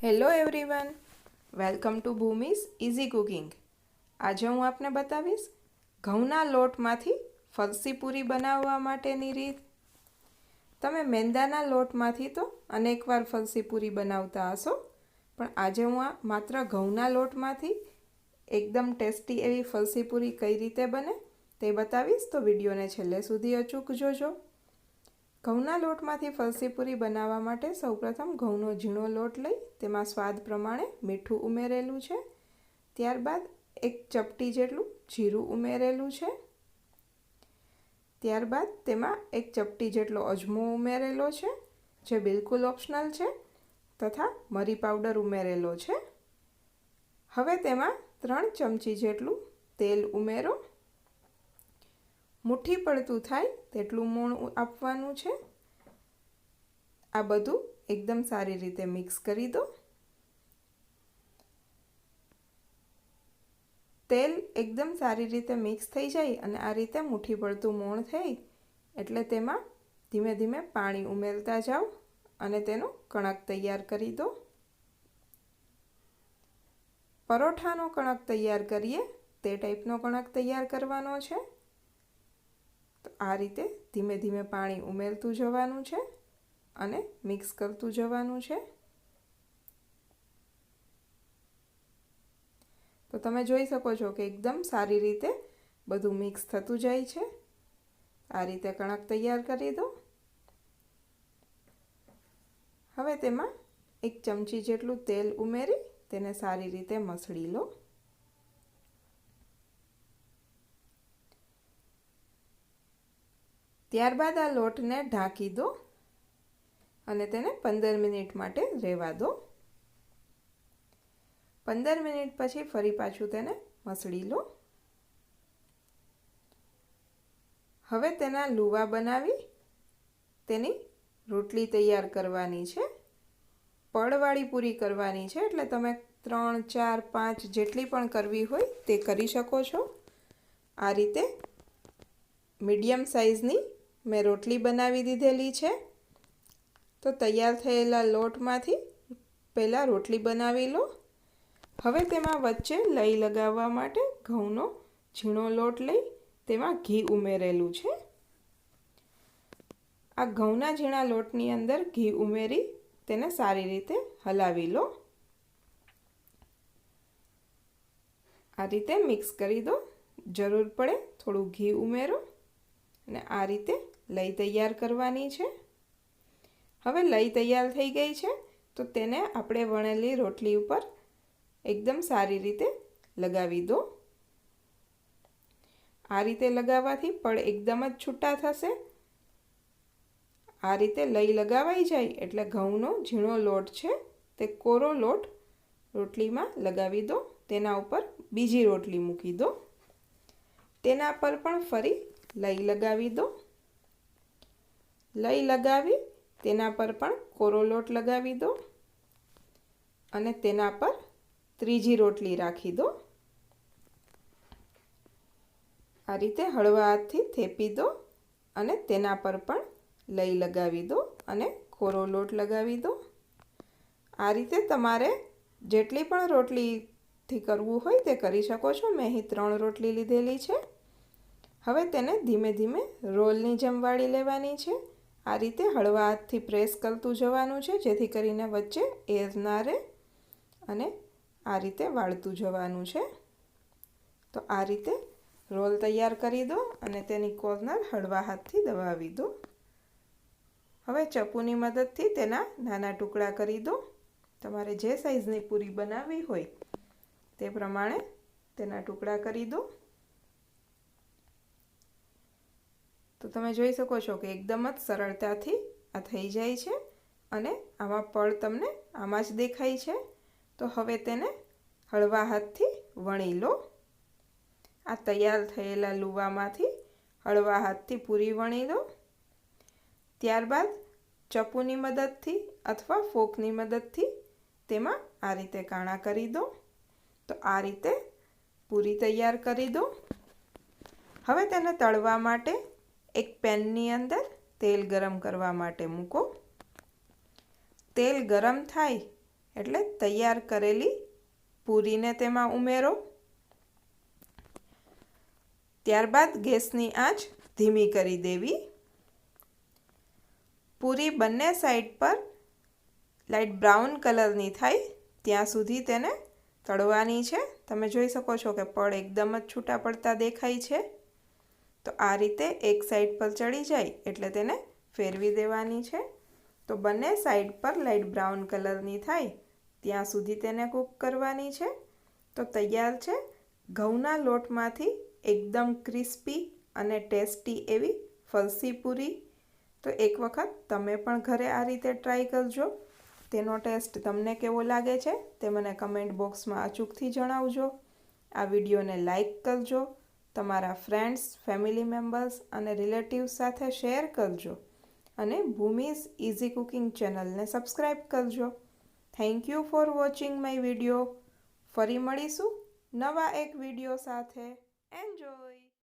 Hello everyone, welcome to Bhumi's easy cooking. આજે હું આપને બતાવીશ ઘઉંના લોટમાંથી ફરસી પૂરી બનાવવા માટેની રીત। તમે મેંદાના લોટમાંથી તો અનેકવાર ફરસી પૂરી બનાવતા હશો, પણ આજે હું માત્ર ઘઉંના લોટમાંથી એકદમ ટેસ્ટી એવી ફરસી પૂરી કઈ રીતે બને તે બતાવીશ, તો વિડીયોને છેલ્લે સુધી અચૂક જોજો। ઘઉંના લોટમાંથી ફરસી પૂરી બનાવવા માટે સૌપ્રથમ ઘઉંનો ઝીણો લોટ લઈ તેમાં સ્વાદ પ્રમાણે મીઠું ઉમેરેલું છે, ત્યારબાદ એક ચપટી જેટલું જીરું ઉમેરેલું છે, ત્યારબાદ તેમાં એક ચપટી જેટલો અજમો ઉમેરેલો છે જે બિલકુલ ઓપ્શનલ છે, તથા મરી પાવડર ઉમેરેલો છે। હવે તેમાં 3 ચમચી જેટલું તેલ ઉમેરો, મુઠ્ઠી પડતું થાય તેટલું મોણ આપવાનું છે। આ બધું એકદમ સારી રીતે મિક્સ કરી દો। તેલ એકદમ સારી રીતે મિક્સ થઈ જાય અને આ રીતે મુઠ્ઠી પડતું મોણ થાય એટલે તેમાં ધીમે ધીમે પાણી ઉમેરતા જાઓ અને તેનો કણક તૈયાર કરી દો। પરોઠાનો કણક તૈયાર કરીએ તે ટાઈપનો કણક તૈયાર કરવાનો છે। તો આ રીતે ધીમે ધીમે પાણી ઉમેરતું જવાનું છે અને મિક્સ કરતું જવાનું છે। તો તમે જોઈ શકો છો કે એકદમ સારી રીતે બધું મિક્સ થતું જાય છે। આ રીતે કણક તૈયાર કરી દો। હવે તેમાં 1 ચમચી જેટલું તેલ ઉમેરી તેને સારી રીતે મસળી લો। ત્યારબાદ આ લોટને ઢાંકી દો અને તેને 15 મિનિટ માટે રહેવા દો। 15 મિનિટ પછી ફરી પાછું તેને મસળી લો। હવે તેના લુવા બનાવી તેની રોટલી તૈયાર કરવાની છે। પડવાળી પૂરી કરવાની છે, એટલે તમે 3, 4, 5 જેટલી પણ કરવી હોય તે કરી શકો છો। આ રીતે મીડિયમ સાઇઝની મેં રોટલી બનાવી દીધેલી છે। તો તૈયાર થયેલા લોટમાંથી પહેલાં રોટલી બનાવી લો। હવે તેમાં વચ્ચે લઈ લગાવવા માટે ઘઉંનો ઝીણો લોટ લઈ તેમાં ઘી ઉમેરેલું છે। આ ઘઉંના ઝીણા લોટની અંદર ઘી ઉમેરી તેને સારી રીતે હલાવી લો। આ રીતે મિક્સ કરી દો। જરૂર પડે થોડું ઘી ઉમેરો અને આ રીતે લઈ તૈયાર કરવાની છે। હવે લઈ તૈયાર થઈ ગઈ છે, તો તેને આપણે વણેલી રોટલી ઉપર એકદમ સારી રીતે લગાવી દો। આ રીતે લગાવવાથી પડ એકદમ જ છૂટા થશે। આ રીતે લઈ લગાવાઈ જાય એટલે ઘઉંનો ઝીણો લોટ છે તે કોરો લોટ રોટલીમાં લગાવી દો। તેના ઉપર બીજી રોટલી મૂકી દો, તેના પર પણ ફરી લઈ લગાવી દો। લઈ લગાવી તેના પર પણ કોરો લોટ લગાવી દો અને તેના પર ત્રીજી રોટલી રાખી દો। આ રીતે હળવા હાથથી થેપી દો અને તેના પર પણ લઈ લગાવી દો અને કોરો લોટ લગાવી દો। આ રીતે તમારે જેટલી પણ રોટલીથી કરવું હોય તે કરી શકો છો। મેં અહીં 3 રોટલી લીધેલી છે। હવે તેને ધીમે ધીમે રોલની જેમ વાળી લેવાની છે। આ રીતે હળવા હાથથી પ્રેસ કરતું જવાનું છે જેથી કરીને વચ્ચે એર ના રહે અને આ રીતે વાળતું જવાનું છે। તો આ રીતે રોલ તૈયાર કરી દો અને તેની કોર્નર હળવા હાથથી દબાવી દો। હવે ચપ્પુની મદદથી તેના નાના ટુકડા કરી દો। તમારે જે સાઈઝની પૂરી બનાવવી હોય તે પ્રમાણે તેના ટુકડા કરી દો। તો તમે જોઈ શકો છો કે એકદમ જ સરળતાથી આ થઈ જાય છે અને આમાં પડ તમને આમાં જ દેખાય છે। તો હવે તેને હળવા હાથથી વણી લો। આ તૈયાર થયેલા લુવામાંથી હળવા હાથથી પૂરી વણી લો। ત્યારબાદ ચપ્પુની મદદથી અથવા ફોકની મદદથી તેમાં આ રીતે કાણા કરી દો। તો આ રીતે પૂરી તૈયાર કરી દો। હવે તેને તળવા માટે એક પેનની અંદર તેલ ગરમ કરવા માટે મૂકો। તેલ ગરમ થાય એટલે તૈયાર કરેલી પૂરીને તેમાં ઉમેરો. ત્યારબાદ ગેસની આંચ ધીમી કરી દેવી. પૂરી બંને સાઈડ પર લાઇટ બ્રાઉન કલરની થાય ત્યાં સુધી તેને તળવાની છે. તમે જોઈ શકો છો કે પડ એકદમ જ છૂટા પડતા દેખાય છે. તો આ રીતે એક સાઈડ પર ચડી જાય એટલે તેને ફેરવી દેવાની છે. તો બંને સાઈડ પર લાઇટ બ્રાઉન કલરની થાય ત્યાં સુધી તેને કૂક કરવાની છે. તો તૈયાર છે ઘઉંના લોટમાંથી એકદમ ક્રિસ્પી અને ટેસ્ટી એવી ફરસી પૂરી. તો એક વખત તમે પણ ઘરે આ રીતે ટ્રાય કરજો. તેનો ટેસ્ટ તમને કેવો લાગે છે તે મને કમેન્ટ બોક્સમાં અચૂકથી જણાવજો. આ વિડીયોને લાઈક કરજો, તમારા ફ્રેન્ડ્સ, ફેમિલી મેમ્બર્સ અને રિલેટિવ્સ સાથે શેર કરજો અને ભૂમિઝ ઇઝી કુકિંગ ચેનલને સબસ્ક્રાઈબ કરજો. Thank you for watching my video. ફરી મળીશું નવા એક વિડીયો સાથે. એન્જોય.